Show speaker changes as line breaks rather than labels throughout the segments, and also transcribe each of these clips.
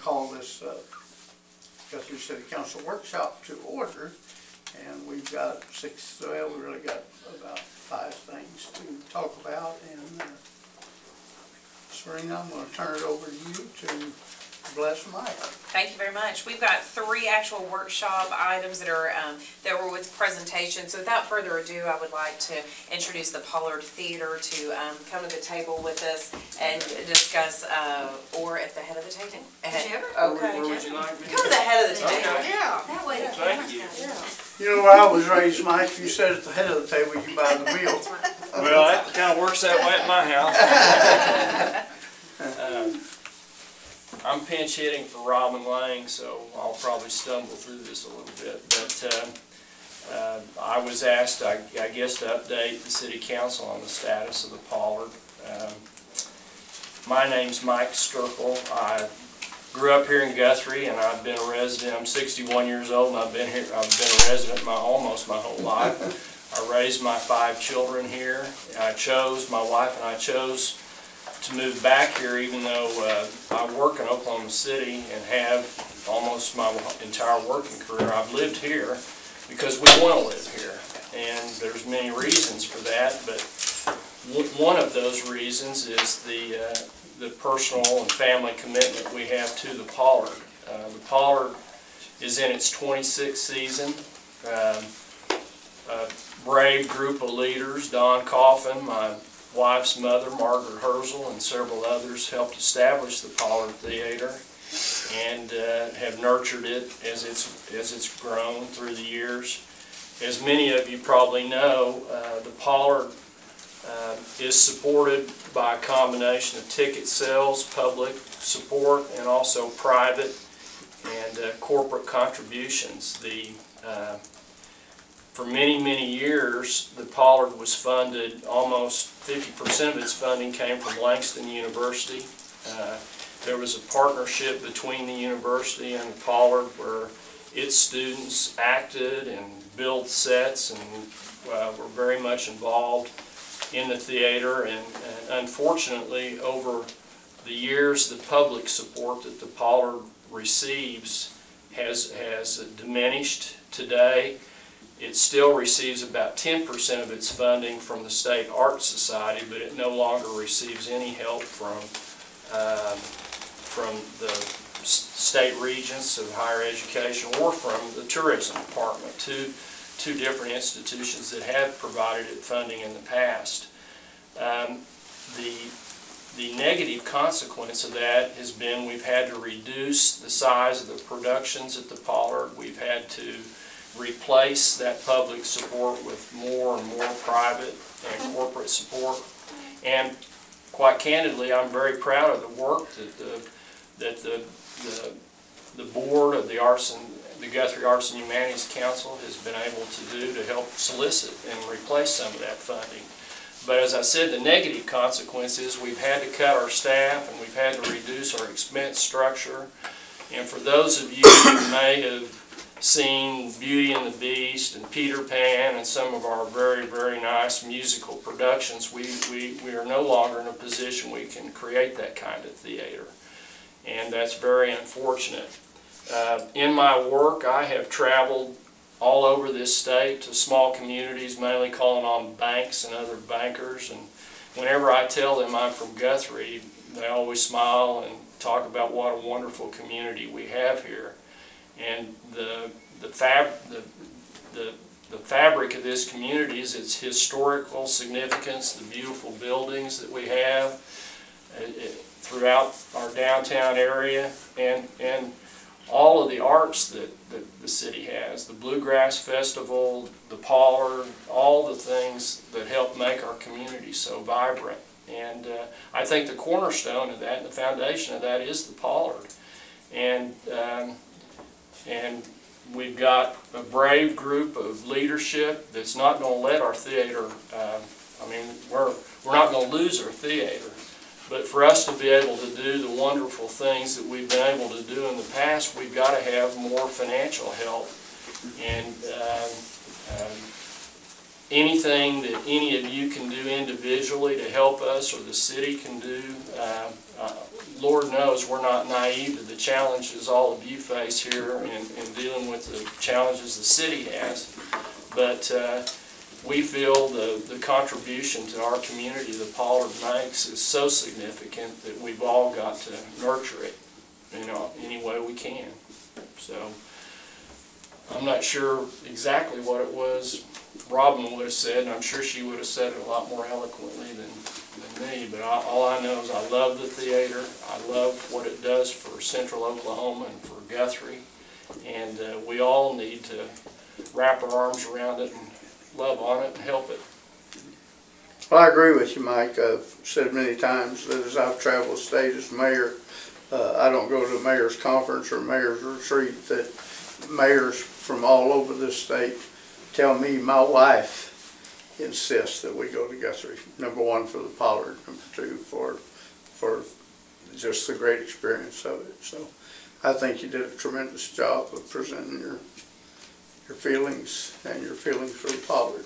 call this Guthrie City Council workshop to order, and we've got we really got about 5 things to talk about. And Serena, I'm going to turn it over to you to bless my heart.
Thank you very much. We've got 3 actual workshop items that are that were with presentations. So without further ado, I would like to introduce the Pollard Theater to come to the table with us and discuss, or at the head of the table.
Okay.
Where would you like me? Come to the head of the table.
Okay.
Yeah.
That way.
Thank you.
You know, where I was raised, Mike, if you sat at the head of the table, you buy the meal.
Well, that kind of works that way at my house. I'm pinch hitting for Robin Lang, so I'll probably stumble through this a little bit. But I was asked, I guess, to update the City Council on the status of the Pollard. My name's Mike Sturkle. I grew up here in Guthrie, and I've been a resident. I'm 61 years old, and I've been a resident almost my whole life. I raised my 5 children here. My wife and I chose to move back here, even though I work in Oklahoma City and have almost my entire working career. I've lived here because we want to live here, and there's many reasons for that, but one of those reasons is the personal and family commitment we have to the Pollard. The Pollard is in its 26th season. A brave group of leaders, Don Coffin, my wife's mother, Margaret Herzl, and several others helped establish the Pollard Theater and have nurtured it as it's grown through the years. As many of you probably know, the Pollard is supported by a combination of ticket sales, public support, and also private and corporate contributions. For many, many years, the Pollard was funded, almost 50% of its funding came from Langston University. There was a partnership between the university and the Pollard where its students acted and built sets and were very much involved in the theater. And unfortunately, over the years, the public support that the Pollard receives has diminished. Today, it still receives about 10% of its funding from the State Art Society, but it no longer receives any help from the state regents of higher education or from the tourism department, two different institutions that have provided it funding in the past. The negative consequence of that has been we've had to reduce the size of the productions at the Pollard. We've had to replace that public support with more and more private and corporate support. And quite candidly, I'm very proud of the work that the board of the Guthrie Arts and Humanities Council has been able to do to help solicit and replace some of that funding. But as I said, the negative consequence is we've had to cut our staff and we've had to reduce our expense structure. And for those of you who may have seen Beauty and the Beast and Peter Pan and some of our very, very nice musical productions, we are no longer in a position we can create that kind of theater. And that's very unfortunate. In my work, I have traveled all over this state to small communities, mainly calling on banks and other bankers. And whenever I tell them I'm from Guthrie, they always smile and talk about what a wonderful community we have here. And the fabric of this community is its historical significance, the beautiful buildings that we have throughout our downtown area, and all of the arts that the city has, the Bluegrass Festival, the Pollard, all the things that help make our community so vibrant. And I think the cornerstone of that and the foundation of that is the Pollard. And we've got a brave group of leadership that's not going to let our theater, we're not going to lose our theater. But for us to be able to do the wonderful things that we've been able to do in the past, we've got to have more financial help. And anything that any of you can do individually to help us or the city can do, Lord knows we're not naive to the challenges all of you face here in dealing with the challenges the city has. But we feel the contribution to our community that Pollard makes is so significant that we've all got to nurture it, you know, any way we can. So I'm not sure exactly what it was Robin would have said, and I'm sure she would have said it a lot more eloquently than me, but all I know is I love the theater. I love what it does for Central Oklahoma and for Guthrie, and we all need to wrap our arms around it and love on it and help it.
Well, I agree with you, Mike. I've said many times that as I've traveled the state as mayor, I don't go to a mayor's conference or mayor's retreat that mayors from all over this state tell me my wife insists that we go to Guthrie. Number one for the Pollard, number two for just the great experience of it. So I think you did a tremendous job of presenting your feelings and your feelings for the Pollard.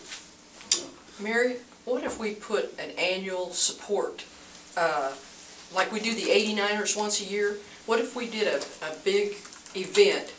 Mary, what if we put an annual support, like we do the 89ers once a year? What if we did a big event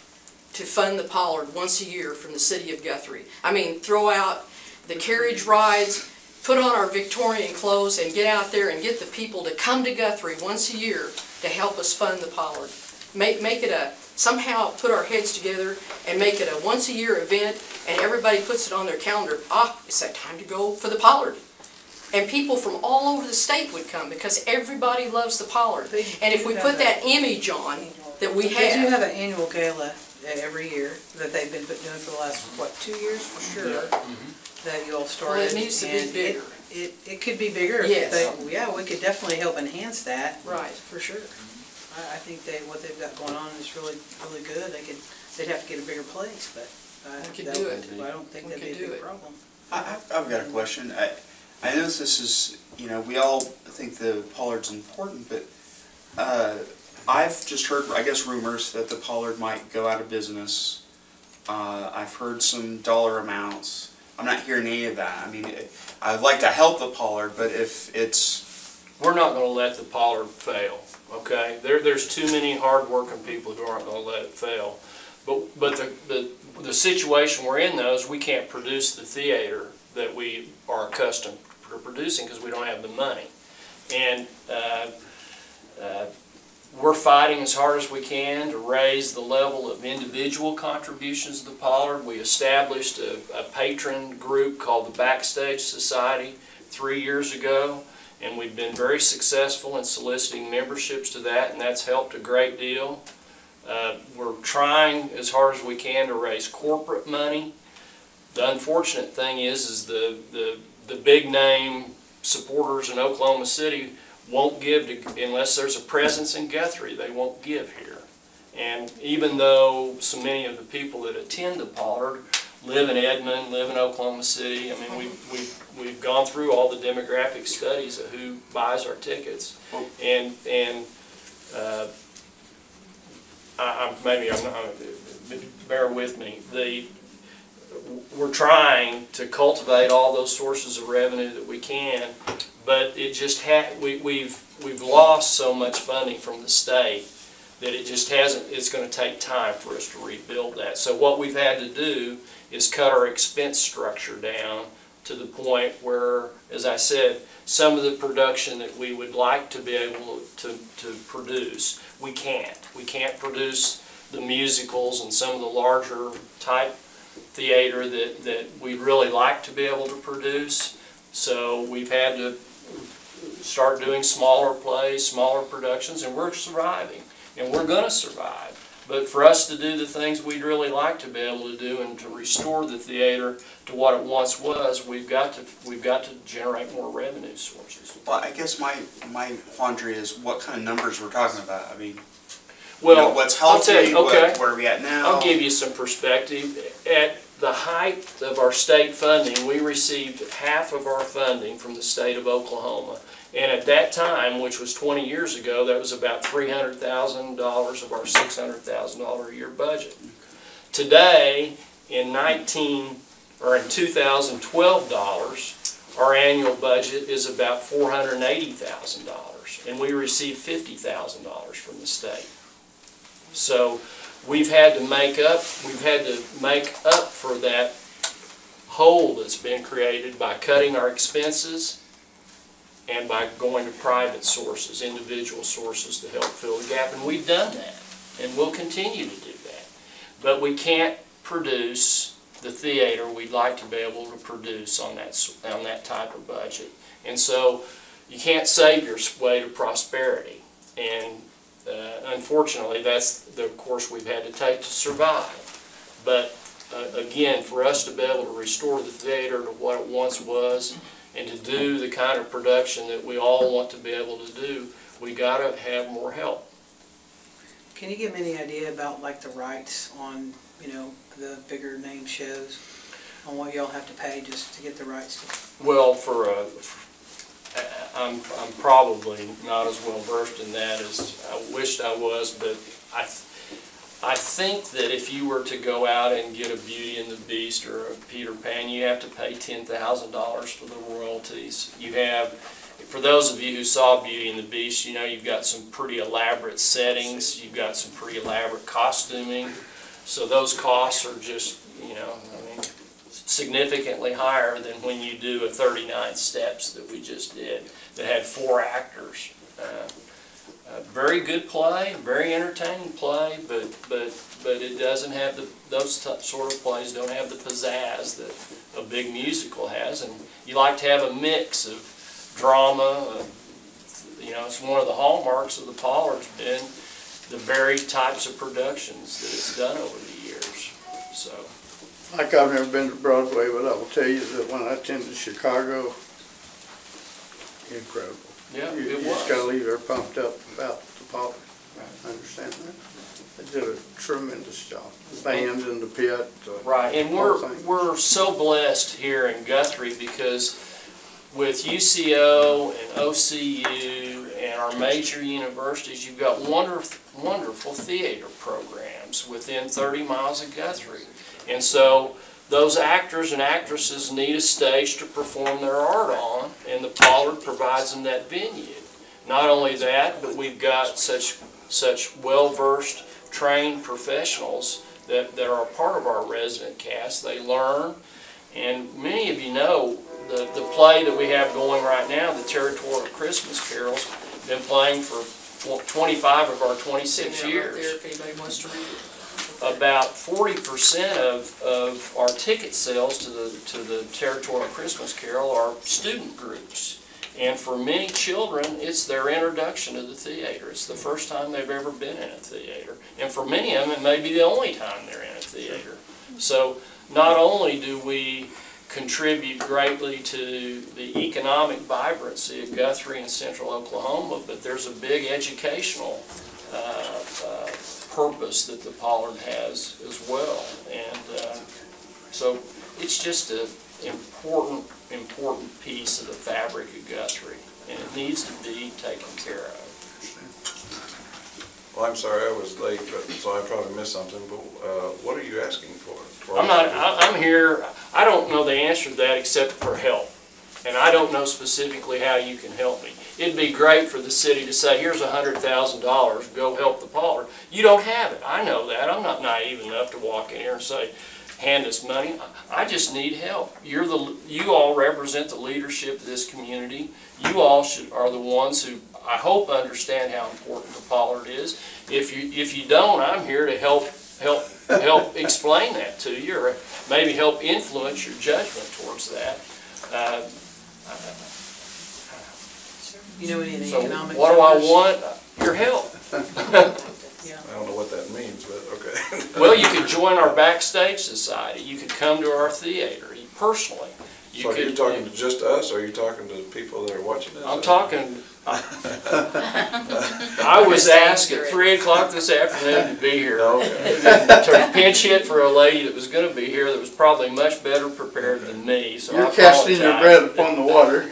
to fund the Pollard once a year from the city of Guthrie? I mean, throw out the carriage rides, put on our Victorian clothes, and get out there and get the people to come to Guthrie once a year to help us fund the Pollard. Make it somehow put our heads together and make it a once a year event, and everybody puts it on their calendar. It's that time to go for the Pollard. And people from all over the state would come because everybody loves the Pollard. And if we put that image on that we have.
They do have an annual gala every year that they've been doing for the last, what, 2 years for sure, that you all started.
Well, it needs to be bigger.
It could be bigger.
Yes.
Yeah, we could definitely help enhance that.
Right, for sure.
I think what they've got going on is really, really good. They'd have to get a bigger place, but
We could do it.
I don't think
We
that'd be
could
a
do
big
it.
problem.
I've got a question. I know this is, you know, we all think the Pollard's important, but I've just heard, I guess, rumors that the Pollard might go out of business. I've heard some dollar amounts. I'm not hearing any of that. I mean, I'd like to help the Pollard, but if it's...
We're not going to let the Pollard fail, okay? There's too many hard-working people who aren't going to let it fail. But the situation we're in, though, is we can't produce the theater that we are accustomed to producing because we don't have the money. And we're fighting as hard as we can to raise the level of individual contributions to the Pollard. We established a patron group called the Backstage Society 3 years ago, and we've been very successful in soliciting memberships to that, and that's helped a great deal. We're trying as hard as we can to raise corporate money. The unfortunate thing is the big name supporters in Oklahoma City won't give unless there's a presence in Guthrie. They won't give here. And even though so many of the people that attend the Pollard live in Edmond, live in Oklahoma City, I mean, we've gone through all the demographic studies of who buys our tickets, and bear with me. We're trying to cultivate all those sources of revenue that we can, but it just we've lost so much funding from the state that it just hasn't. It's going to take time for us to rebuild that. So what we've had to do is cut our expense structure down to the point where, as I said, some of the production that we would like to be able to produce, we can't. We can't produce the musicals and some of the larger type theater that we'd really like to be able to produce. So we've had to start doing smaller plays, smaller productions, and we're surviving. And we're going to survive. But for us to do the things we'd really like to be able to do and to restore the theater to what it once was, we've got to generate more revenue sources.
Well, I guess my quandary is what kind of numbers we're talking about. I mean,
well,
you know, what's healthy,
I'll tell you, okay.
Where are we at now?
I'll give you some perspective. At the height of our state funding, we received half of our funding from the state of Oklahoma. And at that time, which was 20 years ago, that was about $300,000 of our $600,000 a year budget. Today, in or in 2012 dollars, our annual budget is about $480,000, and we receive $50,000 from the state. So we've had to make up for that hole that's been created by cutting our expenses and by going to private sources, individual sources, to help fill the gap. And we've done that, and we'll continue to do that. But we can't produce the theater we'd like to be able to produce on that type of budget. And so you can't save your way to prosperity. And unfortunately, that's the course we've had to take to survive. But again, for us to be able to restore the theater to what it once was, and to do the kind of production that we all want to be able to do, we got to have more help.
Can you give me any idea about like the rights on, you know, the bigger name shows, on what y'all have to pay just to get the rights to?
Well, I'm probably not as well versed in that as I wished I was, but I think that if you were to go out and get a Beauty and the Beast or a Peter Pan, you have to pay $10,000 for the royalties. You have, for those of you who saw Beauty and the Beast, you know you've got some pretty elaborate settings, you've got some pretty elaborate costuming, so those costs are just, you know, I mean, significantly higher than when you do a 39 Steps that we just did that had 4 actors. Very good play, very entertaining play, but it doesn't have those sort of plays don't have the pizzazz that a big musical has, and you like to have a mix of drama. You know, it's one of the hallmarks of the Pollard's been the varied types of productions that it's done over the years. So,
like, I've never been to Broadway, but I will tell you that when I attended Chicago, incredible.
yeah,
You
it
just got to
was.
leave there pumped up about the Pollard. I understand that. They did a tremendous job. The band in the pit.
Right, and
whole thing.
we're so blessed here in Guthrie because with UCO and OCU and our major universities, you've got wonderful theater programs within 30 miles of Guthrie. And so those actors and actresses need a stage to perform their art on, and the Pollard provides them that venue. Not only that, but we've got such well-versed, trained professionals that are a part of our resident cast. They learn, and many of you know the play that we have going right now, the Territorial Christmas Carols, been playing for 25 of our 26 years.
If anybody wants to read it.
About 40% of our ticket sales to the Territorial Christmas Carol are student groups. And for many children, it's their introduction to the theater. It's the first time they've ever been in a theater. And for many of them, it may be the only time they're in a theater. So not only do we contribute greatly to the economic vibrancy of Guthrie and Central Oklahoma, but there's a big educational purpose that the Pollard has as well. And so it's just an important piece of the fabric of Guthrie, and it needs to be taken care of.
Well, I'm sorry I was late, so I probably missed something, but what are you asking for?
I'm here, I don't know the answer to that except for help. And I don't know specifically how you can help me. It'd be great for the city to say, here's $100,000, go help the Pollard. You don't have it. I know that. I'm not naive enough to walk in here and say, hand us money. I just need help. You all represent the leadership of this community. You all are the ones who, I hope, understand how important the Pollard is. If you don't, I'm here to help explain that to you, or maybe help influence your judgment towards that.
You know any of the
So
economic
what do I
numbers?
want? Your help.
Yeah.
I don't know what that means, but okay.
Well, you could join our backstage society. You could come to our theater personally.
So are you talking to just us, or are you talking to people that are watching us?
I'm talking. I was asked at 3 o'clock this afternoon to be here. To pinch hit for a lady that was going to be here that was probably much better prepared than me. So
You're
I
casting your
apologize.
bread upon the water.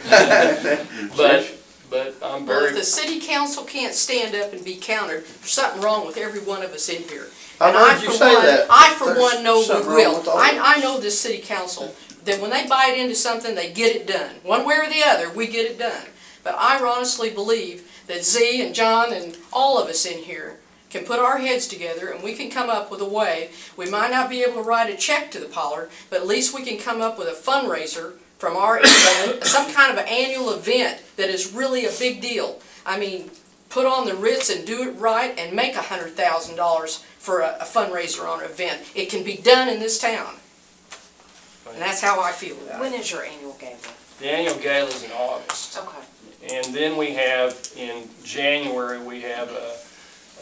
but I'm
Well, if
very,
the city council can't stand up and be countered, there's something wrong with every one of us in here.
I've
And
heard you say that.
I, for
There's
one, know we
something wrong
will.
with all of us.
I know this city council, that when they bite into something, they get it done. One way or the other, we get it done. But I honestly believe that Z and John and all of us in here can put our heads together and we can come up with a way. We might not be able to write a check to the Pollard, but at least we can come up with a fundraiser from our, some kind of an annual event that is really a big deal. I mean, put on the Ritz and do it right and make $100,000 for a fundraiser on an event. It can be done in this town. And that's how I feel about
When
it.
is your annual gala?
the annual gala is in August.
Okay.
And then we have, in January, we have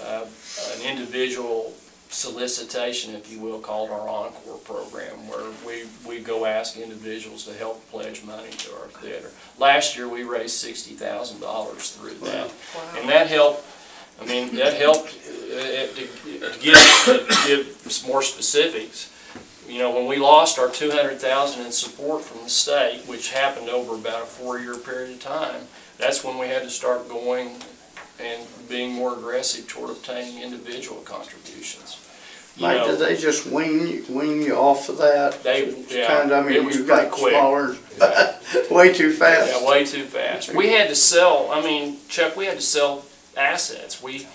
an individual solicitation, if you will, called our Encore program, where we go ask individuals to help pledge money to our theater. Last year, we raised $60,000 through that.
Wow.
And that helped, I mean, that helped to give some more specifics. You know, when we lost our $200,000 in support from the state, which happened over about a 4-year period of time, that's when we had to start going and being more aggressive toward obtaining individual contributions. You
Mike,
know,
did they just wean you off of that?
yeah,
I mean,
it was
you got
pretty quick.
smaller, way too fast.
Yeah, way too fast. We had to sell, I mean, Chuck, we had to sell assets. We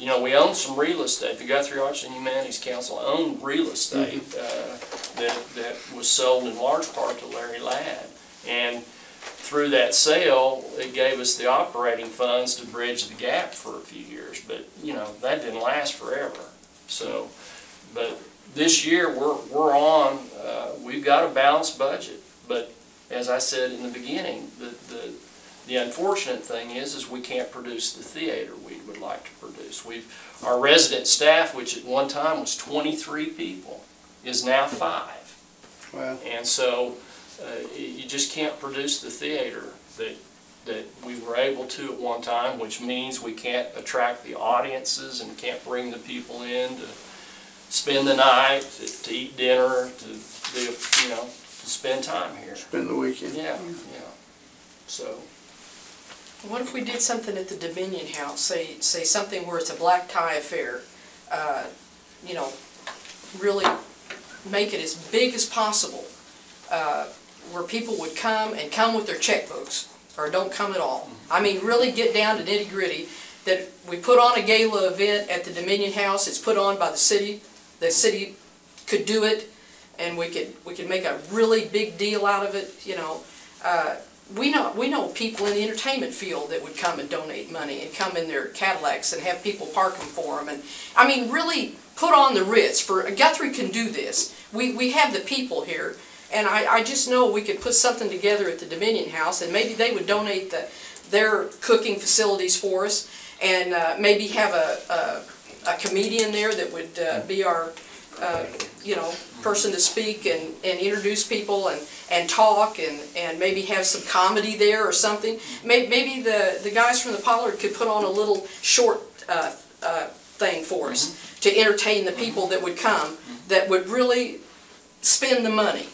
owned some real estate. The Guthrie Arts and Humanities Council owned real estate that was sold in large part to Larry Ladd. And through that sale, it gave us the operating funds to bridge the gap for a few years. But, you know, that didn't last forever. So, but this year we're on, we've got a balanced budget. But as I said in the beginning, the unfortunate thing is we can't produce the theater we would like to produce. Our resident staff, which at one time was 23 people, is now 5.
Wow.
And so you just can't produce the theater that we were able to at one time, which means we can't attract the audiences and can't bring the people in to spend the night, to eat dinner, to spend time here.
Spend the weekend.
Yeah. So.
What if we did something at the Dominion House, say something where it's a black tie affair, you know, really make it as big as possible, where people would come with their checkbooks, or don't come at all. I mean, really get down to nitty gritty, that we put on a gala event at the Dominion House, it's put on by the city could do it, and we could make a really big deal out of it, you know. We know people in the entertainment field that would come and donate money and come in their Cadillacs and have people park them for them. And I mean, really put on the Ritz. Guthrie can do this. We have the people here, and I just know we could put something together at the Dominion House, and maybe they would donate their cooking facilities for us, and maybe have a comedian there that would be our person to speak and introduce people and talk and maybe have some comedy there or something. Maybe the guys from the Pollard could put on a little short thing for us to entertain the people that would come, that would really spend the money.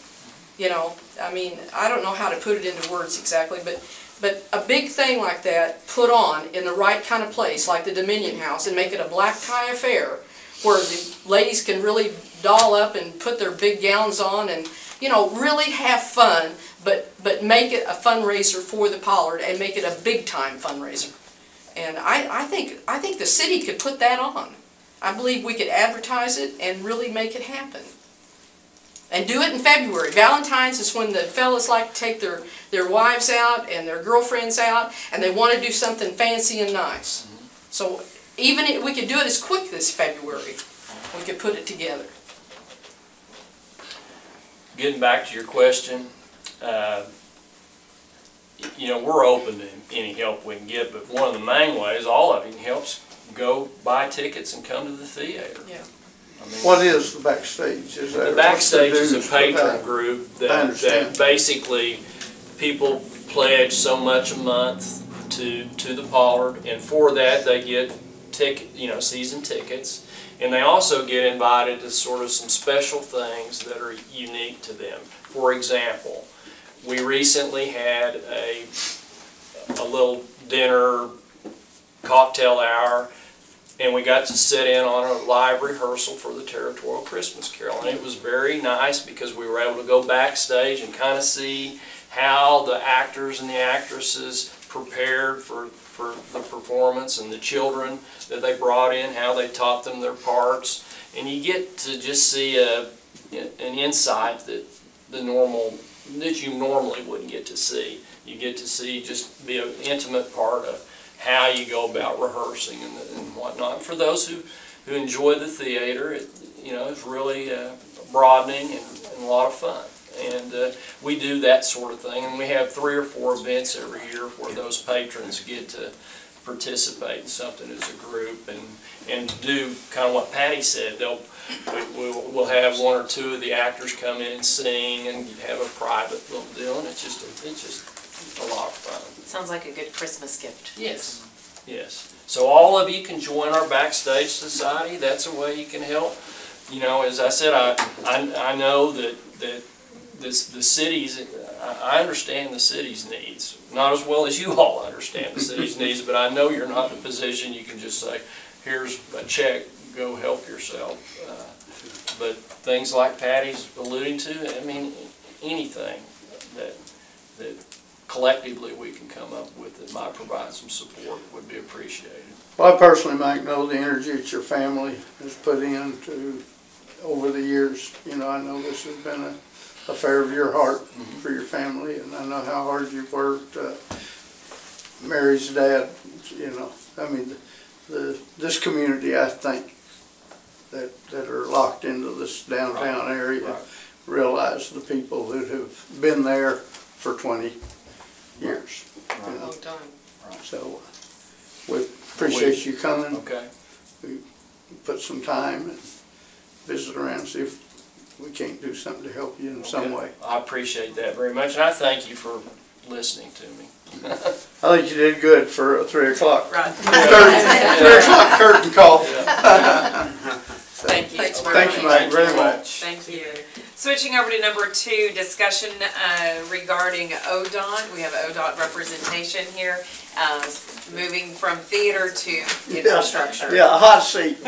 You know, I mean, I don't know how to put it into words exactly, but a big thing like that put on in the right kind of place, like the Dominion House, and make it a black tie affair, where the ladies can really doll up and put their big gowns on and, you know, really have fun, but make it a fundraiser for the Pollard and make it a big time fundraiser. And I think the city could put that on. I believe we could advertise it and really make it happen. And do it in February. Valentine's is when the fellas like to take their wives out and their girlfriends out, and they want to do something fancy and nice. So even if we could do it as quick as February, we could put it together.
Getting back to your question, you know, we're open to any help we can get, but one of the main ways, all of you can help, go buy tickets and come to the theater.
Yeah.
I mean,
What is the backstage? Is that
the backstage
what's
is
the
a
dues for
patron
that?
group
I
that
understand.
basically people pledge so much a month to the Pollard, and for that they get season tickets. And they also get invited to sort of some special things that are unique to them. For example, we recently had a little dinner, cocktail hour, and we got to sit in on a live rehearsal for the Territorial Christmas Carol. And it was very nice because we were able to go backstage and kind of see how the actors and the actresses prepared for the performance, and the children that they brought in, how they taught them their parts. And you get to just see an insight that you normally wouldn't get to see. You get to see, just be an intimate part of how you go about rehearsing and whatnot. For those who enjoy the theater, it's really broadening and a lot of fun. And we do that sort of thing, and we have 3 or 4 events every year where those patrons get to participate in something as a group and do kind of what Patty said. We'll have 1 or 2 of the actors come in and sing, and have a private little deal, and it's just a lot of fun.
Sounds like a good Christmas gift.
Yes, yes. So all of you can join our Backstage Society. That's a way you can help. As I said, I know that the city's, I understand the city's needs. Not as well as you all understand the city's needs, but I know you're not in a position you can just say, here's a check, go help yourself. But things like Patty's alluding to, I mean, anything that collectively we can come up with that might provide some support would be appreciated.
Well, I personally, Mike, know the energy that your family has put into over the years. I know this has been an affair of your heart for your family, and I know how hard you've worked. Mary's dad, I mean, this community, I think, that are locked into this downtown area realize the people that have been there for 20 years.
A long time.
So we appreciate you coming.
Okay.
We put some time and visit around, see if we can't do something to help you in some way.
I appreciate that very much, and I thank you for listening to me.
I think you did good for a 3 o'clock.
Right.
3 o'clock curtain call.
Thank you.
Thank you, Mike, very much.
Thank you. Switching over to number 2, discussion regarding ODOT. We have ODOT representation here, moving from theater to infrastructure.
Yeah, a hot seat.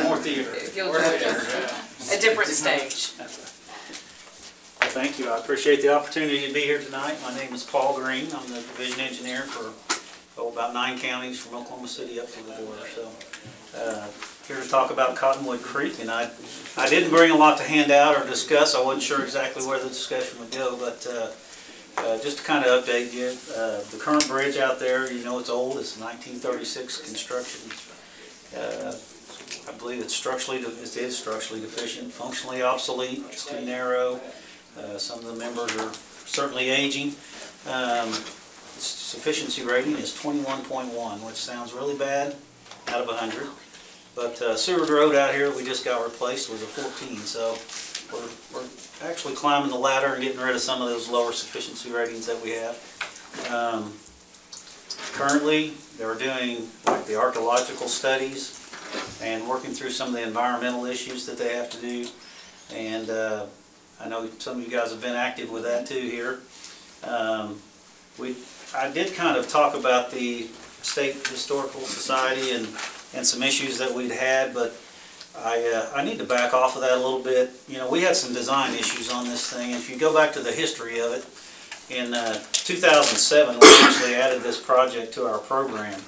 More theater.
You'll join us. A different stage.
Thank you. I appreciate the opportunity to be here tonight. My name is Paul Green. I'm the division engineer for about 9 counties from Oklahoma City up to the border. So here to talk about Cottonwood Creek, and I didn't bring a lot to hand out or discuss. I wasn't sure exactly where the discussion would go, but just to kind of update you, the current bridge out there, it's old. It's 1936 construction. I believe it is structurally deficient, functionally obsolete. It's too narrow. Some of the members are certainly aging. Its sufficiency rating is 21.1, which sounds really bad out of 100. But Seward Road out here we just got replaced was a 14, so we're actually climbing the ladder and getting rid of some of those lower sufficiency ratings that we have. Currently, they're doing like the archaeological studies and working through some of the environmental issues that they have to do. And I know some of you guys have been active with that too here. I did kind of talk about the State Historical Society and some issues that we'd had, but I need to back off of that a little bit. We had some design issues on this thing, and if you go back to the history of it, in 2007 we actually added this project to our program,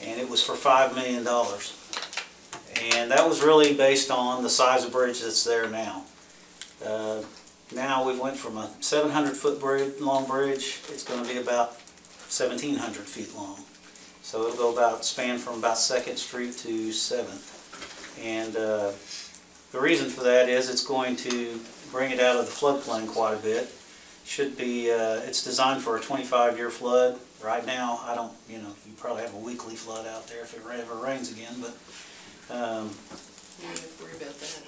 and it was for $5 million. And that was really based on the size of bridge that's there now. Now we've went from a 700-foot long bridge, it's going to be about 1,700 feet long. So it'll go span from about 2nd Street to 7th. And the reason for that is it's going to bring it out of the floodplain quite a bit. Should be, it's designed for a 25-year flood. Right now, you probably have a weekly flood out there if it ever rains again, but
You don't have to worry about that.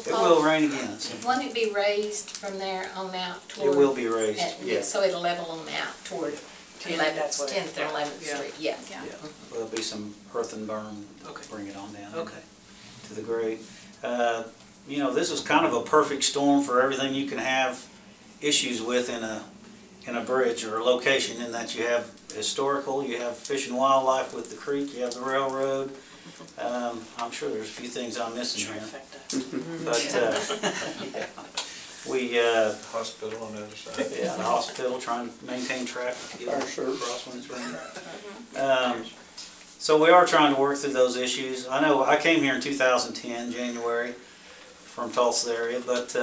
it will rain again. So.
Won't it be raised from there on out toward?
It will be raised, yes.
So it'll level on out toward 10th and 11th Street, yeah.
There'll be some earth and berm to bring it on down to the grade. This is kind of a perfect storm for everything you can have issues with in in a bridge or a location, in that you have historical, you have fish and wildlife with the creek, you have the railroad. I'm sure there's a few things I'm missing here. But yeah, we
Hospital on the other side.
yeah, the hospital, trying to maintain traffic, get across when it's raining. So we are trying to work through those issues. I know I came here in 2010, January, from Tulsa area, but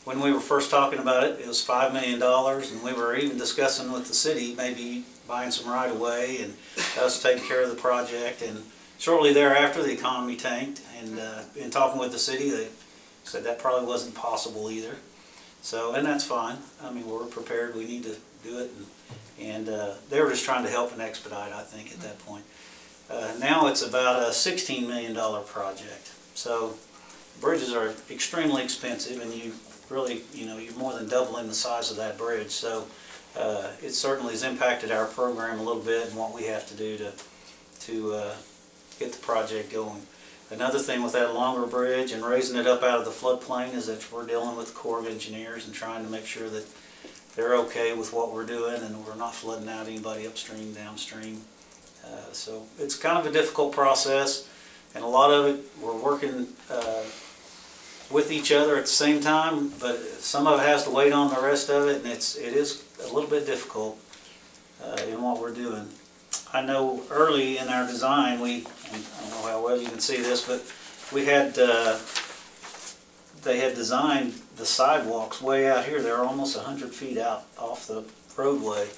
when we were first talking about it, it was $5 million, and we were even discussing with the city maybe buying some right-of-way and us taking care of the project. And shortly thereafter, the economy tanked, and in talking with the city, they said that probably wasn't possible either. So, and that's fine. I mean, we're prepared. We need to do it, and they were just trying to help and expedite, I think, at that point. Now it's about a $16 million project. So bridges are extremely expensive, and you really, you're more than doubling the size of that bridge. So it certainly has impacted our program a little bit and what we have to do to get the project going. Another thing with that longer bridge and raising it up out of the floodplain is that we're dealing with the Corps of Engineers and trying to make sure that they're okay with what we're doing and we're not flooding out anybody upstream, downstream. So it's kind of a difficult process, and a lot of it we're working with each other at the same time, but some of it has to wait on the rest of it, and it is a little bit difficult in what we're doing. I know early in our design, and I don't know how well you can see this, but we had, they had designed the sidewalks way out here. They were almost 100 feet out off the roadway.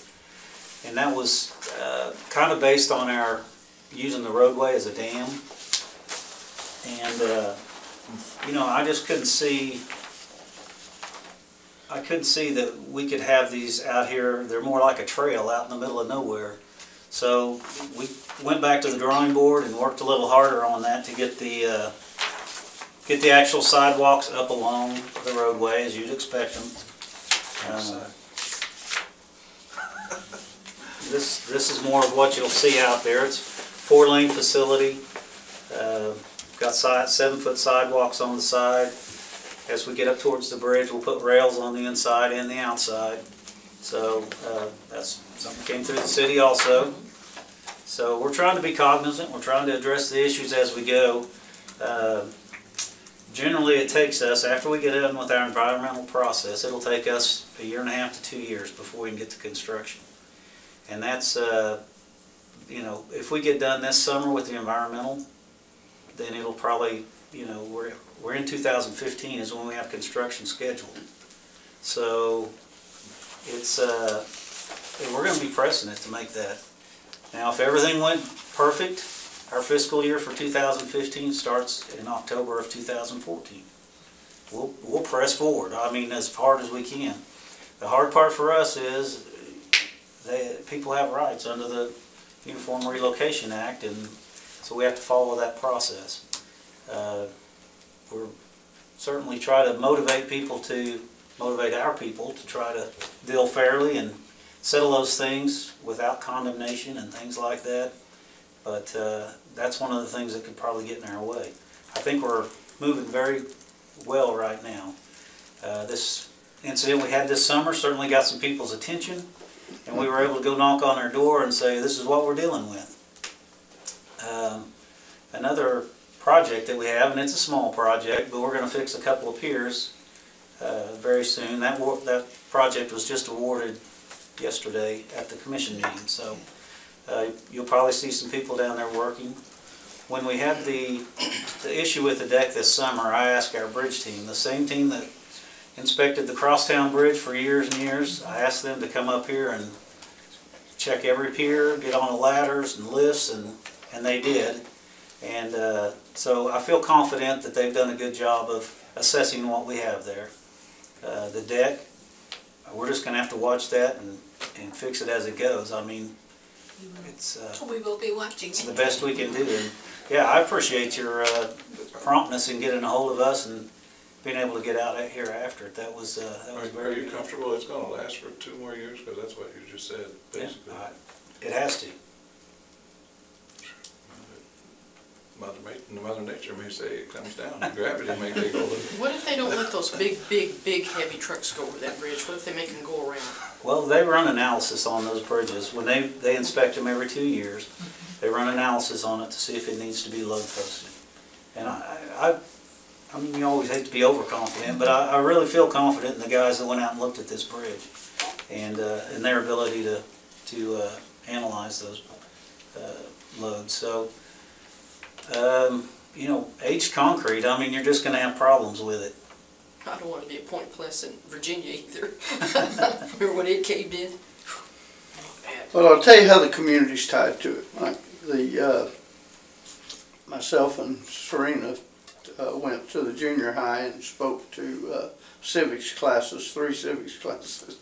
And that was kind of based on our using the roadway as a dam. And, I just couldn't see, that we could have these out here. They're more like a trail out in the middle of nowhere. So we went back to the drawing board and worked a little harder on that to get the actual sidewalks up along the roadway as you'd expect them. This is more of what you'll see out there. It's a 4-lane facility. Got 7-foot sidewalks on the side. As we get up towards the bridge, we'll put rails on the inside and the outside. So that's something that came through the city also. So we're trying to be cognizant. We're trying to address the issues as we go. Generally, it takes us, after we get done with our environmental process, it'll take us 1.5 to 2 years before we can get to construction. And that's, if we get done this summer with the environmental, then it'll probably, we're in 2015 is when we have construction scheduled. So it's, we're going to be pressing it to make that. Now, if everything went perfect, our fiscal year for 2015 starts in October of 2014. We'll press forward, as hard as we can. The hard part for us is people have rights under the Uniform Relocation Act, and so we have to follow that process. We're certainly try to motivate our people to try to deal fairly and settle those things without condemnation and things like that. But that's one of the things that could probably get in our way. I think we're moving very well right now. This incident we had this summer certainly got some people's attention, and we were able to go knock on their door and say, this is what we're dealing with. Another project that we have, and it's a small project, but we're going to fix a couple of piers very soon. That project was just awarded yesterday at the commission meeting, so you'll probably see some people down there working. When we had the issue with the deck this summer, I asked our bridge team, the same team that inspected the Crosstown Bridge for years and years, I asked them to come up here and check every pier, get on the ladders and lifts, and they did. And so I feel confident that they've done a good job of assessing what we have there. The deck, we're just going to have to watch that and fix it as it goes. It's
We will be watching.
It's the best we can do. And yeah, I appreciate your promptness in getting a hold of us and being able to get out here after it. That was very.
Are you comfortable it's going to last for 2 more years? Because that's what you just said, basically.
Yeah, it has to.
Mother Nature may say it comes down. Gravity may take hold of it.
What if they don't let those big heavy trucks go over that bridge? What if they make them go around?
Well, they run analysis on those bridges. When they inspect them every 2 years, they run analysis on it to see if it needs to be load posted. And I mean, you always hate to be overconfident, but I really feel confident in the guys that went out and looked at this bridge and their ability to analyze those loads. So, you know, aged concrete, I mean, you're just going to have problems with it.
I don't want to be a Point Pleasant, Virginia either. Remember when it caved in?
Well, I'll tell you how the community's tied to it. Like myself and Serena went to the junior high and spoke to civics classes, 3 civics classes.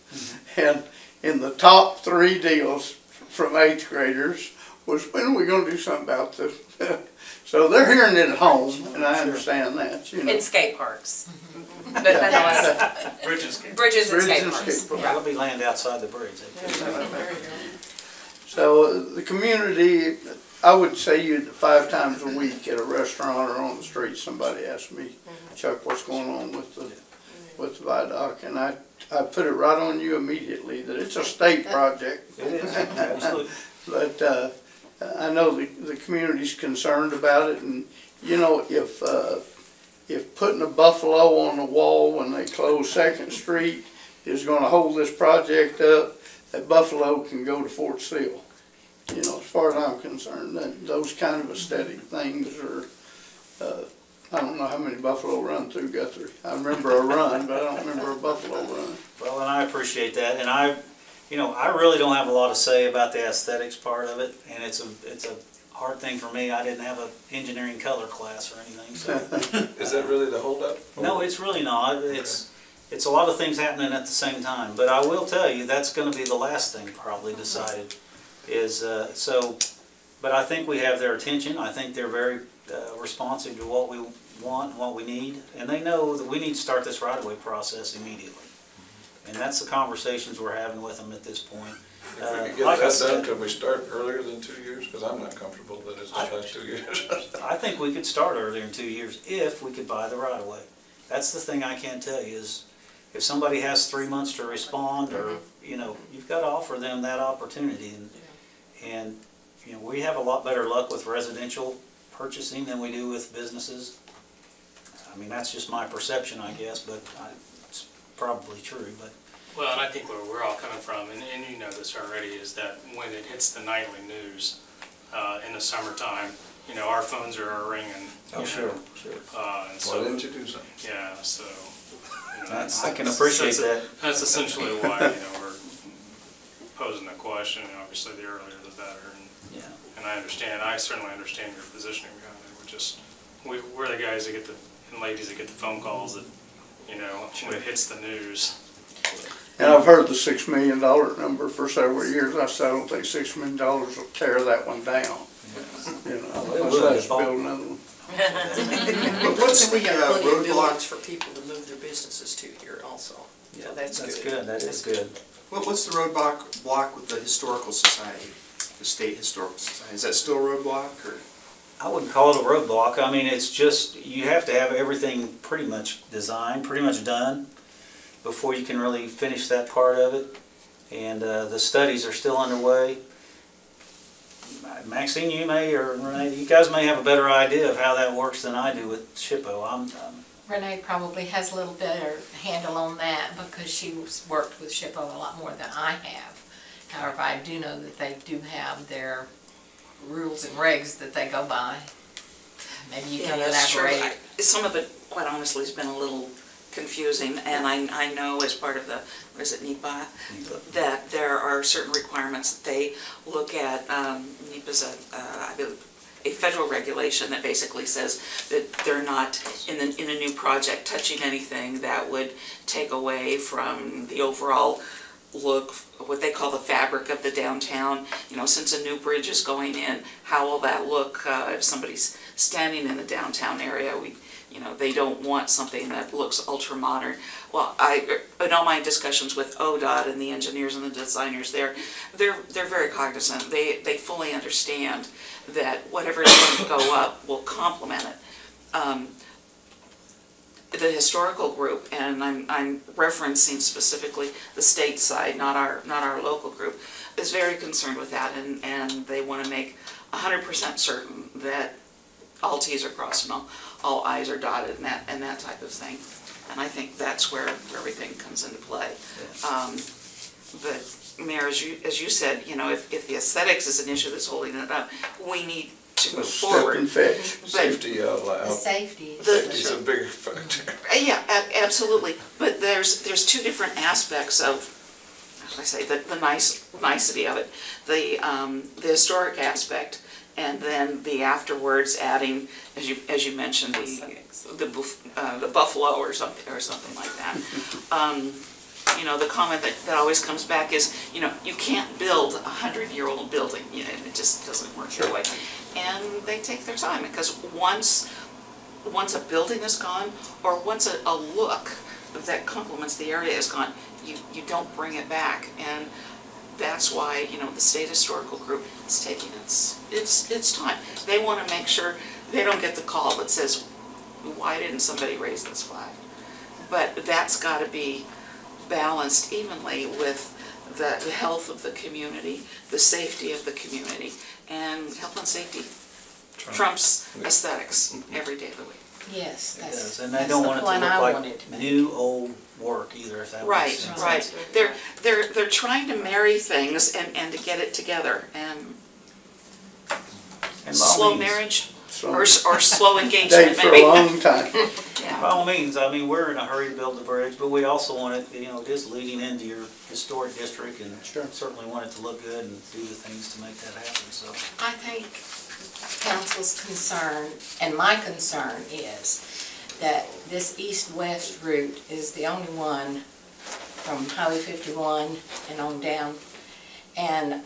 And in the top 3 deals from 8th graders was, when are we going to do something about this? So they're hearing it at home, and I understand that, you know.
In skate parks. But that was bridges and skate parks.
There'll be land outside the bridge.
So the community, I would say you 5 times a week at a restaurant or on the street, somebody asks me, Chuck, what's going on with the viaduct? And I put it right on you immediately that it's a state project.
It is, absolutely.
But I know the community's concerned about it, and you know, if putting a buffalo on the wall when they close 2nd Street is going to hold this project up, that buffalo can go to Fort Sill. You know, as far as I'm concerned, those kind of aesthetic things are, I don't know how many buffalo run through Guthrie. I remember a run, but I don't remember a buffalo run.
Well, and I appreciate that, and I really don't have a lot to say about the aesthetics part of it, and it's a hard thing for me. I didn't have an engineering color class or anything. So.
Is that really the holdup?
No, it's really not. It's a lot of things happening at the same time. But I will tell you, that's going to be the last thing probably decided. But I think we have their attention. I think they're very responsive to what we want and what we need, and they know that we need to start this right-of-way process immediately. And that's the conversations we're having with them at this point.
If we could get
like
that done, can we start earlier than 2 years? Because I'm not comfortable that it's just like 2 years.
I think we could start earlier in 2 years if we could buy the right-of-way. That's the thing I can't tell you is if somebody has 3 months to respond, or you know, you've got to offer them that opportunity. And you know, we have a lot better luck with residential purchasing than we do with businesses. I mean, that's just my perception, I guess, but it's probably true. But
Well, and I think where we're all coming from, and you know this already, is that when it hits the nightly news in the summertime, you know, our phones are ringing.
oh, sure.
And so,
Why didn't you do something?
yeah, so you know,
I can appreciate that.
That's essentially why, you know, we're posing the question. Obviously, the earlier the better. And I understand. I certainly understand your positioning behind it. We're the guys that get and ladies that get the phone calls that, you know, when it hits the news.
And I've heard the $6 million number for several years. I said I don't think $6 million will tear that one down. You know, let's build another one.
What's we got plenty of buildings for people to move their businesses to here also.
Yeah,
so that's
good. That is good.
Well, what's the roadblock with the Historical Society, the State Historical Society? Is that still a roadblock, or?
I wouldn't call it a roadblock. I mean, it's just, you have to have everything pretty much designed, pretty much done, before you can really finish that part of it. And the studies are still underway. Maxine, you may, or Renee, you guys may have a better idea of how that works than I do with SHPO.
Renee probably has a little better handle on that because she's worked with SHPO a lot more than I have. However, I do know that they do have their rules and regs that they go by. Maybe you can elaborate.
Some of it, quite honestly, has been a little confusing, and I know as part of the, what is it, NEPA, that there are certain requirements that they look at. NEPA's I believe, a federal regulation that basically says that they're not, in a new project, touching anything that would take away from the overall look, what they call the fabric of the downtown. You know, since a new bridge is going in, how will that look if somebody's standing in the downtown area? You know, they don't want something that looks ultra modern. Well, in all my discussions with ODOT and the engineers and the designers there, they're very cognizant. They fully understand that whatever is going to go up will complement it. the historical group, and I'm referencing specifically the state side, not our local group, is very concerned with that, and they want to make 100% certain that all T's are crossed and all I's are dotted and that type of thing. And I think that's where everything comes into play. But Mayor, as you said, you know, if the aesthetics is an issue that's holding it up, we need to move forward.
Step and fetch.
But
Safety
The safety.
is a bigger factor.
yeah, absolutely. But there's two different aspects of, how do I say, the nicety of it. The historic aspect, and then the afterwards adding, as you mentioned, the buffalo or something like that. You know, the comment that always comes back is, you know, you can't build a 100-year-old building. You know, it just doesn't work that way. And they take their time, because once a building is gone, or once a look that complements the area is gone, you don't bring it back. And that's why, you know, the State Historical Group is taking its time. They want to make sure they don't get the call that says, why didn't somebody raise this flag? But that's got to be balanced evenly with the health of the community, the safety of the community, and health and safety trumps aesthetics every day of the week.
Yes,
It does,
that's
and they don't want it to
the point I
look
wanted
like
to make.
new, old work either, if that makes sense.
Right. They're trying to marry things and to get it together, and
And by all
slow
means-
marriage
So,
or slow engagement
date for
maybe.
a long time.
Yeah.
By all means, I mean, we're in a hurry to build the bridge, but we also want it, you know, it is leading into your historic district, and
Sure.
certainly want it to look good and do the things to make that happen, so.
I think council's concern, and my concern is that this east-west route is the only one from Highway 51 and on down. And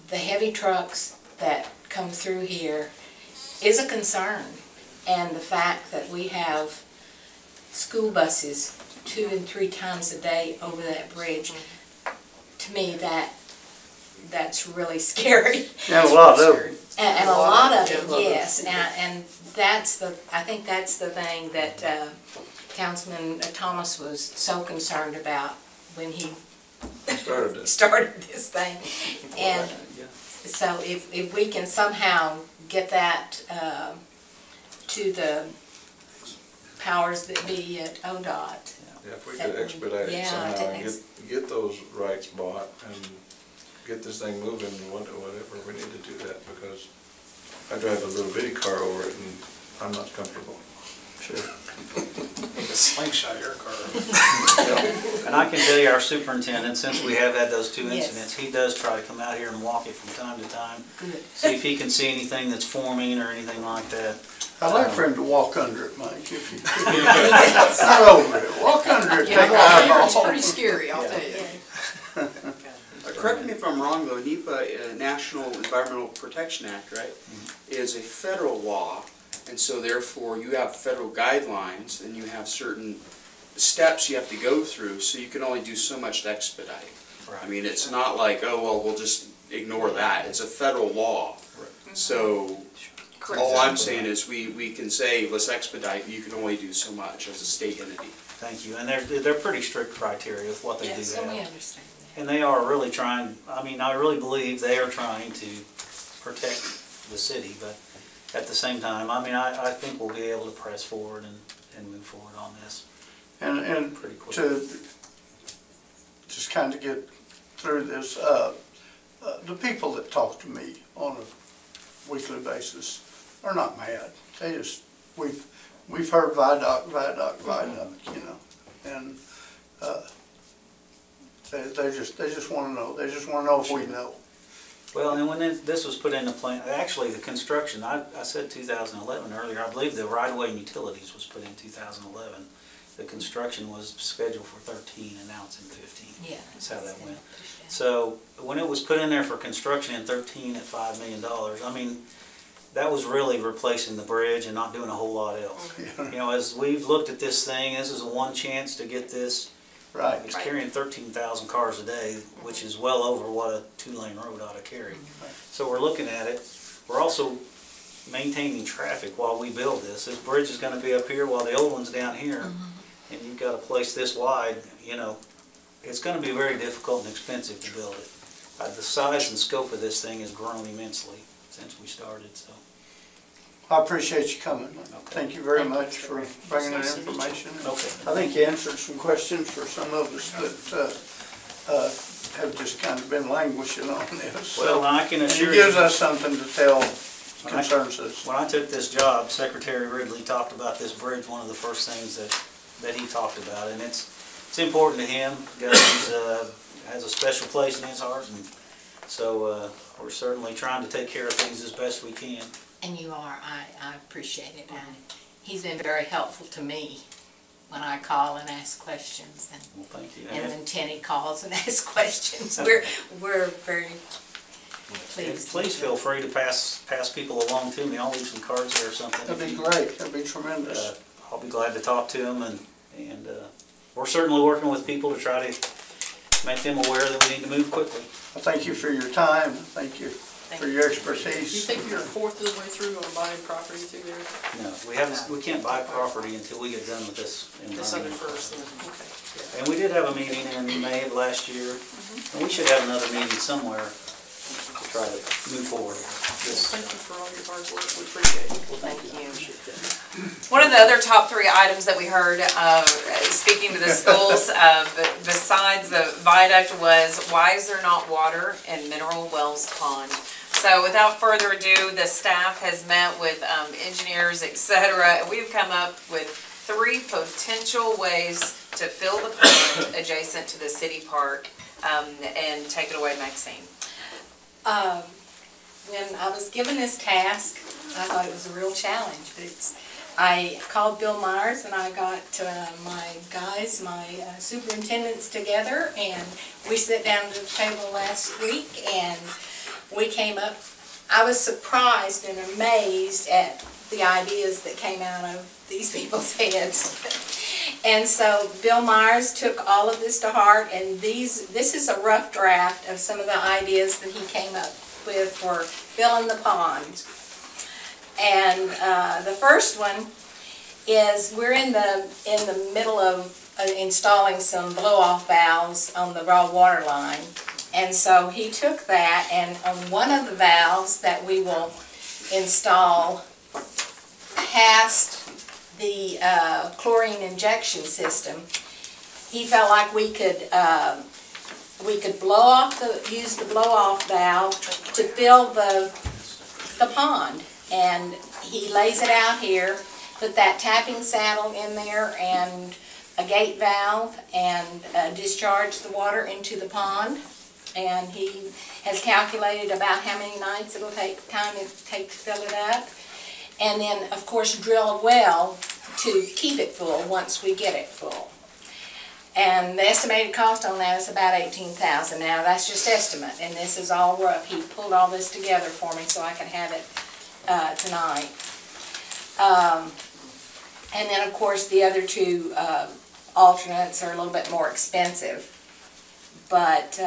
the heavy trucks that come through here is a concern. And the fact that we have school buses 2 and 3 times a day over that bridge, to me, that's really scary.
And a lot of them.
And a lot of it, yes, and I think that's the thing that Councilman Thomas was so concerned about when he started this thing. And so if we can somehow get that to the powers that be at ODOT.
Yeah, if we could expedite it somehow and get those rights bought and get this thing moving, whatever, we need to do that, because I drive a little bitty car over it and I'm not comfortable.
Sure.
A slingshot your car.
And I can tell you, our superintendent, since we have had those 2
Yes.
incidents, he does try to come out here and walk it from time to time.
Good.
See if he can see anything that's forming or anything like that.
I'd like for him to walk under it, Mike, if you could. Not over it, walk under it, take an eyeball.
It's pretty scary, I'll tell you.
Correct me if I'm wrong though, NEPA, National Environmental Protection Act, right, is a federal law, and so therefore you have federal guidelines and you have certain steps you have to go through, so you can only do so much to expedite. I mean, it's not like, oh, well, we'll just ignore that. It's a federal law. So all I'm saying is we can say, let's expedite, you can only do so much as a state entity.
Thank you. And they're pretty strict criteria with what they do
Yes, so we
have.
understand that.
And they are really trying, I mean, I really believe they are trying to protect the city, but at the same time, I mean, I think we'll be able to press forward and move forward on this.
And
Pretty quick.
to just kind of get through this, the people that talk to me on a weekly basis are not mad. They just, we've heard viaduct, you know, and they just want to know. They just want to know if we know.
Well, and when this was put into plan, actually the construction, I said 2011 earlier, I believe the right-of-way and utilities was put in 2011. The construction was scheduled for 13 and now it's in 15.
Yeah.
That's how that went. So when it was put in there for construction in 13 at $5 million, I mean, that was really replacing the bridge and not doing a whole lot else. You know, as we've looked at this thing, this is a one chance to get this.
Right.
It's carrying 13,000 cars a day, which is well over what a 2-lane road ought to carry. So we're looking at it. We're also maintaining traffic while we build this. This bridge is gonna be up here while the old one's down here, and you've got a place this wide, you know, it's gonna be very difficult and expensive to build it. The size and scope of this thing has grown immensely since we started, so.
I appreciate you coming. Thank you very much for bringing that information. I think you answered some questions for some of us that have just kind of been languishing on this.
Well, I can assure
you. It gives us something to tell concerns us.
When I took this job, Secretary Ridley talked about this bridge, one of the first things that he talked about, and it's important to him. Guthrie has a special place in his heart, and so we're certainly trying to take care of things as best we can.
And you are. I appreciate it. And he's been very helpful to me when I call and ask questions. And,
well, thank you.
And when Tenny calls and asks questions, we're very pleased.
Please feel free to pass people along to me. I'll leave some cards there or something.
That'd be great. That'd be tremendous.
I'll be glad to talk to them, and we're certainly working with people to try to make them aware that we need to move quickly.
Well, thank you for your time. Thank you for your expertise.
You think you're a fourth of the way through on buying property through there?
No, we can't buy property until we get done with this.
This other first, okay.
And we did have a meeting in May of last year, and we should have another meeting somewhere to try to move forward.
Thank you for all your hard work. We appreciate it.
Well, thank you. One of the other top 3 items that we heard, speaking to the schools, besides the viaduct, was why is there not water in Mineral Wells Pond? So without further ado, the staff has met with engineers, etc., and we've come up with 3 potential ways to fill the pond adjacent to the city park. And take it away, Maxine.
When I was given this task, I thought it was a real challenge, but I called Bill Myers and I got my guys, my superintendents together, and we sat down at the table last week and we came up. I was surprised and amazed at the ideas that came out of these people's heads. And so Bill Myers took all of this to heart, and this is a rough draft of some of the ideas that he came up with for filling the pond. And the first one is we're in the middle of installing some blow-off valves on the raw water line. And so he took that, and on one of the valves that we will install past the chlorine injection system, he felt like we could use the blow-off valve to fill the pond. And he lays it out here, put that tapping saddle in there and a gate valve, and discharge the water into the pond. And he has calculated about how many nights it'll take to fill it up. And then, of course, drill a well to keep it full once we get it full. And the estimated cost on that is about $18,000. Now, that's just estimate, and this is all rough. He pulled all this together for me so I could have it tonight. And then, of course, the other 2 alternates are a little bit more expensive. But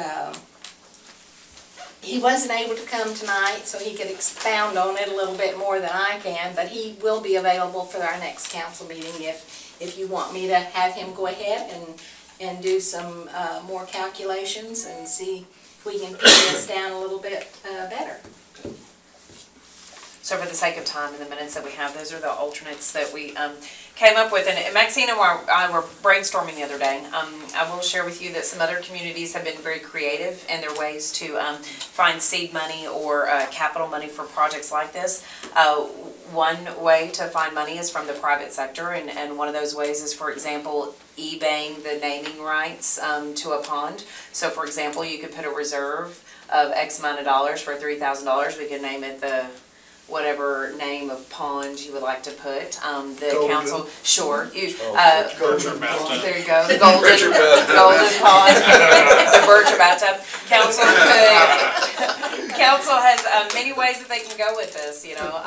he wasn't able to come tonight, so he could expound on it a little bit more than I can, but he will be available for our next council meeting if you want me to have him go ahead and do some more calculations and see if we can pin this down a little bit better.
So for the sake of time and the minutes that we have, those are the alternates that we came up with. And Maxine and I were brainstorming the other day. I will share with you that some other communities have been very creative in their ways to find seed money or capital money for projects like this. One way to find money is from the private sector, and one of those ways is, for example, eBaying the naming rights to a pond. So for example, you could put a reserve of X amount of dollars for $3,000. We could name it the whatever name of pond you would like to put. The golden. Council, sure. You,
golden bathtub.
There you go. The golden pond. The Berger bathtub. Council could council has many ways that they can go with this, you know.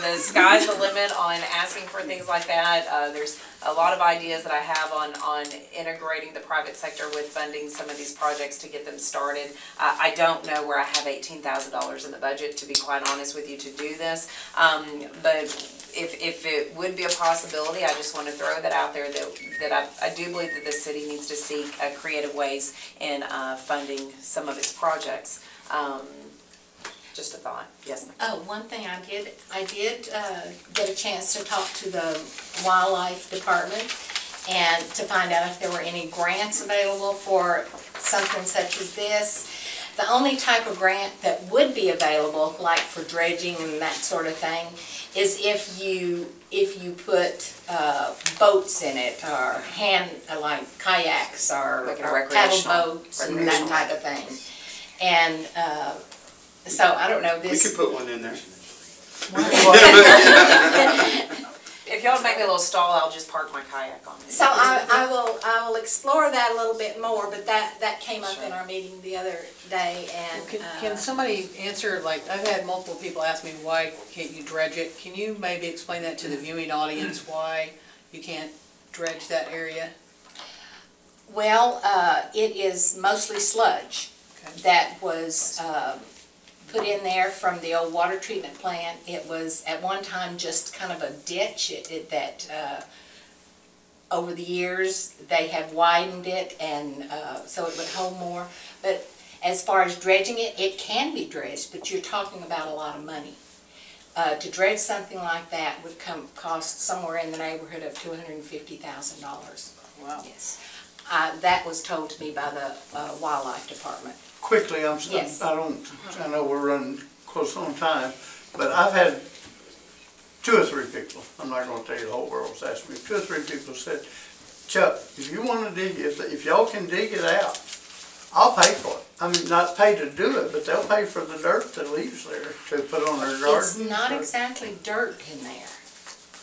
The sky's the limit on asking for things like that. There's a lot of ideas that I have on integrating the private sector with funding some of these projects to get them started. I don't know where I have $18,000 in the budget, to be quite honest with you, to do this. But if it would be a possibility, I just want to throw that out there that I do believe that the city needs to seek creative ways in funding some of its projects. Just a thought. Yes, ma'am.
Oh, one thing I did get a chance to talk to the wildlife department and to find out if there were any grants available for something such as this. The only type of grant that would be available, like for dredging and that sort of thing, is if you put boats in it, or like kayaks, or
Like a
paddle
recreational-
boats and that type of thing. And so I don't know
We
this.
could put one in there.
If y'all make me a little stall, I'll just park my kayak on it.
So I will explore that a little bit more, but that came up in our meeting the other day, and
Can somebody answer, like, I've had multiple people ask me, why can't you dredge it? Can you maybe explain that to the viewing audience, why you can't dredge that area?
well, it is mostly sludge
Okay.
that was put in there from the old water treatment plant. It was at one time just kind of a ditch that over the years they have widened it, and so it would hold more. But as far as dredging it, it can be dredged, but you're talking about a lot of money. To dredge something like that would cost somewhere in the neighborhood of $250,000.
Wow.
Yes. That was told to me by the wildlife department.
Quickly,
Yes.
I know we're running close on time, but I've had 2 or 3 people, I'm not gonna tell you the whole world's asked me, 2 or 3 people said, Chuck, if you wanna dig, if y'all can dig it out, I'll pay for it. I mean, not pay to do it, but they'll pay for the dirt that leaves there to put on their garden.
It's not exactly dirt in there.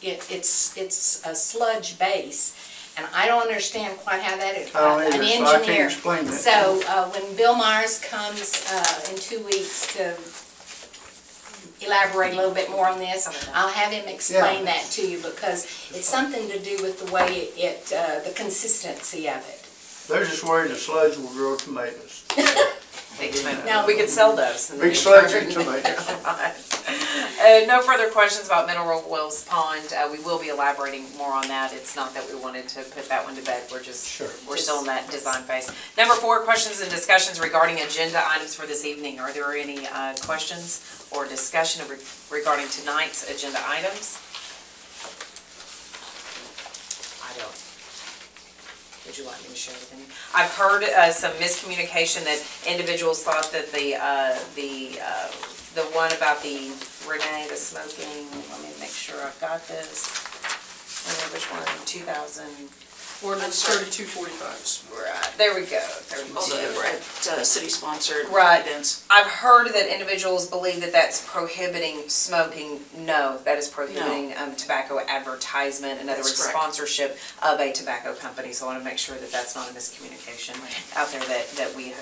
It's a sludge base, and I don't understand quite how that is.
I don't
I'm
either,
an
so I can't
engineer.
explain that.
So when Bill Myers comes in 2 weeks to elaborate a little bit more on this, I'll have him explain that to you, because it's something to do with the way the consistency of it.
They're just worried the sludge will grow tomatoes.
Big tomato.
Now-
We could sell those.
Big sludgy tomatoes.
No further questions about Mineral Wells Pond. We will be elaborating more on that. It's not that we wanted to put that one to bed. We're still in that design phase. Number 4, questions and discussions regarding agenda items for this evening. Are there any questions or discussion regarding tonight's agenda items? I don't. Would you like me to share with any? I've heard some miscommunication that individuals thought that the one about the Renee, the smoking, let me make sure I've got this. Which one, 2000?
Ordinance 3245.
Right, there we go.
Also, city-sponsored
Right.
events.
I've heard that individuals believe that that's prohibiting smoking. No, that is prohibiting tobacco advertisement, in other
That's
words,
correct.
sponsorship of a tobacco company. So I want to make sure that that's not a miscommunication out there that we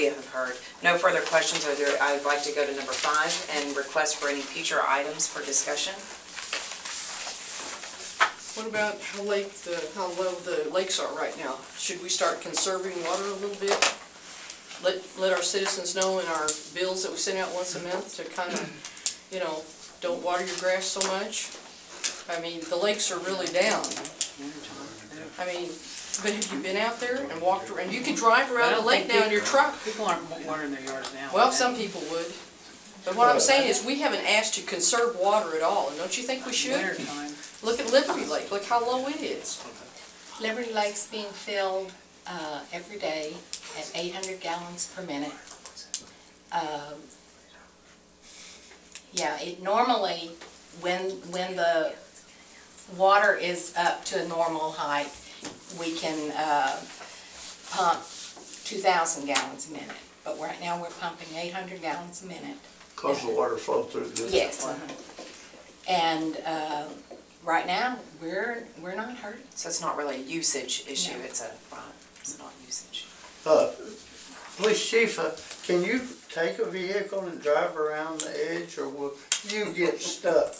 have heard. No further questions. I'd like to go to number 5 and request for any future items for discussion.
What about how low the lakes are right now? Should we start conserving water a little bit? Let our citizens know in our bills that we send out once a month to kind of, don't water your grass so much. I mean, the lakes are really down. I mean, but have you been out there and walked around? You can drive around the lake now in your truck.
People aren't watering their yards now.
Well, some people would. But what I'm saying is, we haven't asked to conserve water at all, and don't you think we should?
Wintertime.
Look at Liberty Lake, look how low it is.
Liberty Lake's being filled every day at 800 gallons per minute. Yeah, it normally, when the water is up to a normal height, we can pump 2,000 gallons a minute. But right now, we're pumping 800 gallons a minute.
Cause the water flow through the.
Yes. And right now, we're not hurting.
So it's not really a usage issue.
No.
It's not usage.
Police chief, Can you take a vehicle and drive around the edge, or will you get stuck?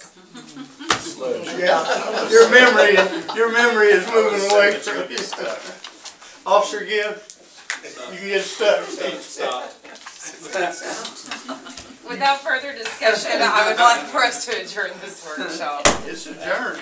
Yeah, your memory is moving away from you. Officer Gibbs, you can get stuck.
Without further discussion, I would like for us to adjourn this workshop.
It's adjourned.